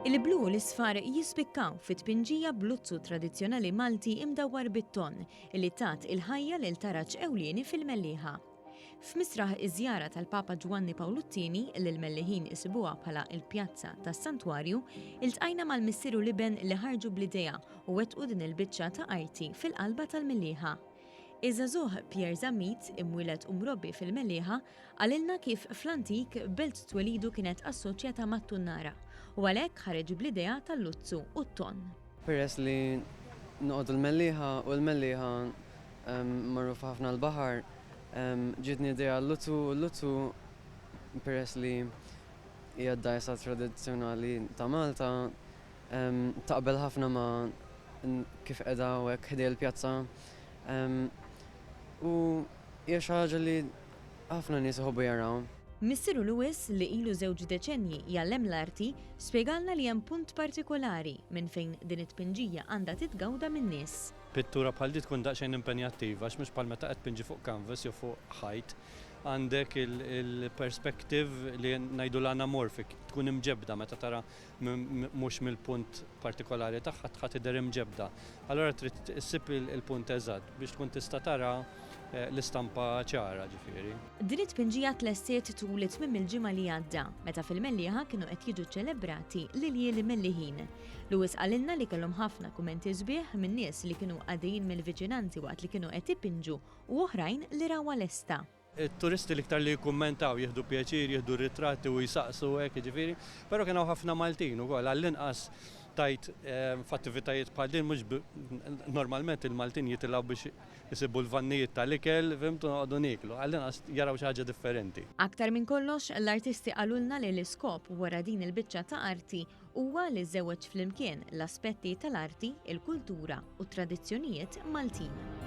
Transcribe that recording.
Il-blu u l-isfar jispikkaw fit-tpinġija bluzzu tradizzjonali Malti imdawwar bit-ton li tat il-ħajja lil taraġġ ewlieni fil-Mellieħa. F'misraħ iż-żjara tal-Papa Ġwanni Pawlu II li l-Mellieħin isibuha bħala il-pjazza tas-Santwarju, iltqajna mal-missieru Liben li ħarġu bl-idea u wettqu din il-biċċa ta' arti fil-qalba tal-Mellieħa. Iż-żagħżugħ Pierre Zammit, imwieled u mrobbi fil-Mellieħa, għalilna kif fl-antik belt twelidu kienet assoċjata mat-tunnara u għalhekk ħareġ bl-idea tal-luzzu u t-ton. Peress li noqogħdu l-Mellieħa u l-Mellieħa marru ħafna l-baħar, ġietni idea l-luzzu peress li hija d-dajsa tradizzjonali ta' Malta, taqbel ħafna ma' kif qiegħda hekk ħdej il-pjazza. U hija xi ħaġa li ħafna nies iħobbu jaraw. Missieru Lewis li ilu żewġ deċenji jgħallem l-arti spjegalna li hemm punt partikolari minn fejn din it-tpinġija għandha titgawda min-nies. Pittura bħal di tkun daqsxejn impenjattiva għax mhux bħal meta qed tpinġi fuq canvas jew fuq ħajt għandek il-perspective li ngħidu l-anamorfik tkun imġebda meta tara mhux mill-punt partikolari tagħha tħadd tidher imġebda. Allura trid issib il-punt eżatt biex tkun tista' tara l-istampa ċara ġifieri. Din it-tpinġija tlestiet tul it-tmiem il-ġimgħa li għadda meta fil-Mellieħa kienu qed jiġu ċelebrati liljieli Mellieħin. Lewis qalilna li kellhom ħafna kumenti sbieħ minn nies li kienu għaddejjin mill-viċinanzi waqt li kienu qed ipinġu u oħrajn li rawha lesta. Il-turisti l-iktar li jikkummentaw, jieħdu pjaċir, jieħdu ritratti u jisaqsu hekk ġifieri, però kienu ħafna Maltin ukoll għall-inqas tajt f'attivitajiet bħal din mhux normalment il-Maltin jitilgħu biex isibu l-vannijiet tal-ikel, fimtu noqogħdu nieklu, għall-inqas jaraw xi ħaġa differenti. Aktar minn kollox, l-artisti qalulna li l-iskop wara din il-biċċa ta' arti huwa li żewweġ flimkien l-aspetti tal-arti, il-kultura u t-tradizzjonijiet Maltin.